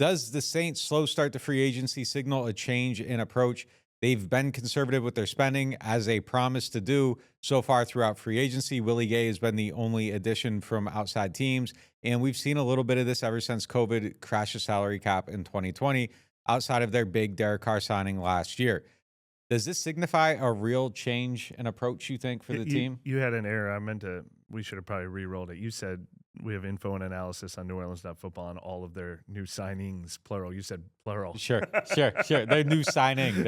Does the Saints' slow start to free agency signal a change in approach? They've been conservative with their spending, as they promised to do so far throughout free agency. Willie Gay has been the only addition from outside teams, and we've seen a little bit of this ever since COVID crashed the salary cap in 2020, outside of their big Derek Carr signing last year. Does this signify a real change in approach, you think, for the team? You had an error. We should have probably re-rolled it. You said we have info and analysis on NewOrleans.Football on all of their new signings, plural. You said plural. Sure. Their new signing.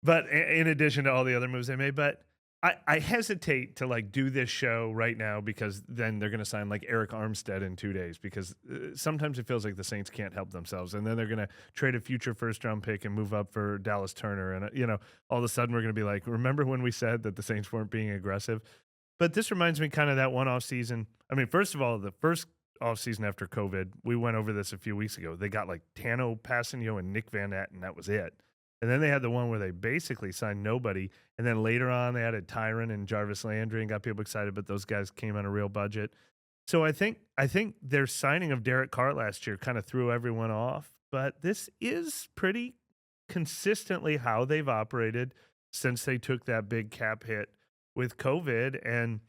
But in addition to all the other moves they made, but I hesitate to do this show right now because then they're going to sign Eric Armstead in 2 days because sometimes it feels like the Saints can't help themselves. And then they're going to trade a future first-round pick and move up for Dallas Turner. And, all of a sudden we're going to be like, remember when we said that the Saints weren't being aggressive? But this reminds me kind of that one offseason. I mean, first of all, the first offseason after COVID, we went over this a few weeks ago. They got Tano Passanio and Nick Van Etten, and that was it. And then they had the one where they basically signed nobody. And then later on, they added Tyron and Jarvis Landry and got people excited, but those guys came on a real budget. So I think their signing of Derek Carr last year kind of threw everyone off. But this is pretty consistently how they've operated since they took that big cap hit with COVID. And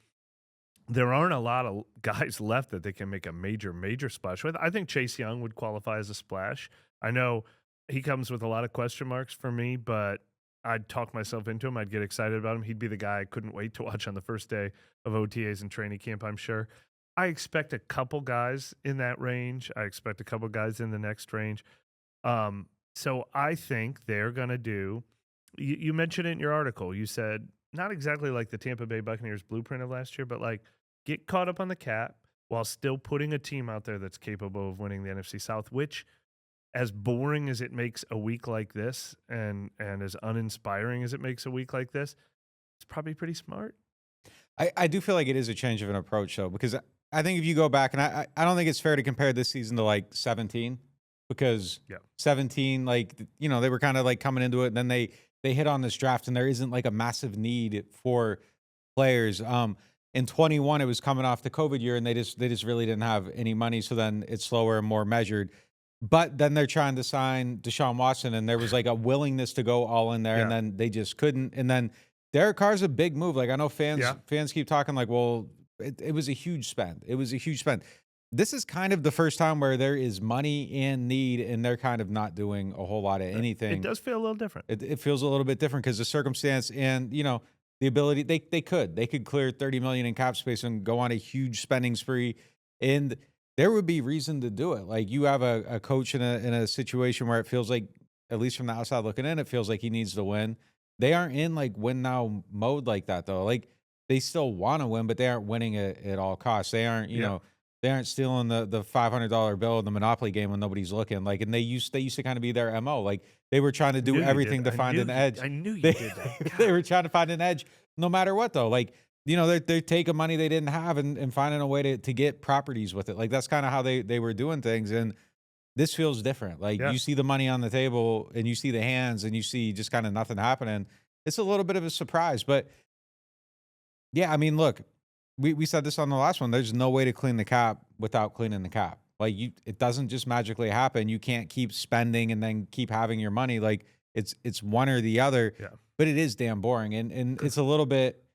there aren't a lot of guys left that they can make a major splash with. I think Chase Young would qualify as a splash. I know he comes with a lot of question marks for me, but I'd talk myself into him. I'd get excited about him. He'd be the guy I couldn't wait to watch on the first day of OTAs and training camp, I'm sure. I expect a couple guys in that range. I expect a couple guys in the next range. So I think they're going to do – you mentioned it in your article. You said not exactly like the Tampa Bay Buccaneers blueprint of last year, but get caught up on the cap while still putting a team out there that's capable of winning the NFC South, which – as boring as it makes a week like this and as uninspiring as it makes a week like this, it's probably pretty smart. I do feel like it is a change of an approach, though, because I think if you go back, and I don't think it's fair to compare this season to 17, because 17, they were kind of coming into it, and then they hit on this draft, and there isn't a massive need for players. In 21, it was coming off the COVID year, and they just really didn't have any money, so then it's slower and more measured. But then they're trying to sign Deshaun Watson, and there was a willingness to go all in there, and then they just couldn't. And then Derek Carr's a big move. I know fans keep talking well, it was a huge spend. It was a huge spend. This is kind of the first time where there is money in need, and they're kind of not doing a whole lot of anything. It does feel a little different. It feels a little bit different because the circumstance and the ability they could clear $30 million in cap space and go on a huge spending spree, and there would be reason to do it. You have a coach in a situation where it feels like, at least from the outside looking in, it feels like he needs to win. They aren't in win now mode like that, though. They still want to win, but they aren't winning at all costs. They aren't, they aren't stealing the $500 bill in the Monopoly game when nobody's looking. And they used to kind of be their MO. They were trying to do everything to find an edge. I knew you did that. They were trying to find an edge no matter what, though. They're taking money they didn't have and finding a way to get properties with it. That's kind of how they were doing things. And this feels different. You see the money on the table and you see the hands and you see just kind of nothing happening. It's a little bit of a surprise. But, yeah, I mean, look, we said this on the last one. There's no way to clean the cap without cleaning the cap. It doesn't just magically happen. You can't keep spending and then keep having your money. It's one or the other. Yeah. But it is damn boring. And it's a little bit –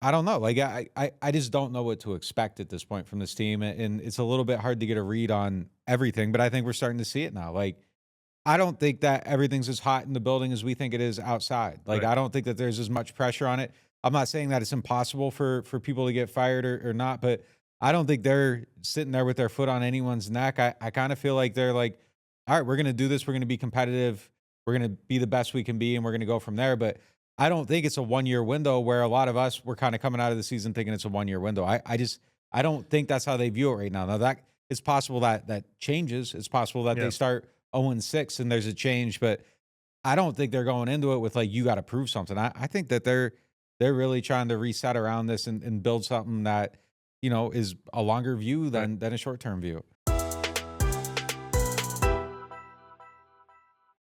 I don't know. I just don't know what to expect at this point from this team. And it's a little bit hard to get a read on everything, but I think we're starting to see it now. I don't think that everything's as hot in the building as we think it is outside. Right. I don't think that there's as much pressure on it. I'm not saying that it's impossible for people to get fired or not, but I don't think they're sitting there with their foot on anyone's neck. I kind of feel like they're all right, we're going to do this. We're going to be competitive. We're going to be the best we can be, and we're going to go from there. But I don't think it's a 1 year window where a lot of us were kind of coming out of the season thinking it's a 1 year window. I don't think that's how they view it right now. Now that it's possible that changes. It's possible that they start 0-6 and there's a change, but I don't think they're going into it with you got to prove something. I think that they're really trying to reset around this and build something that, is a longer view than a short-term view.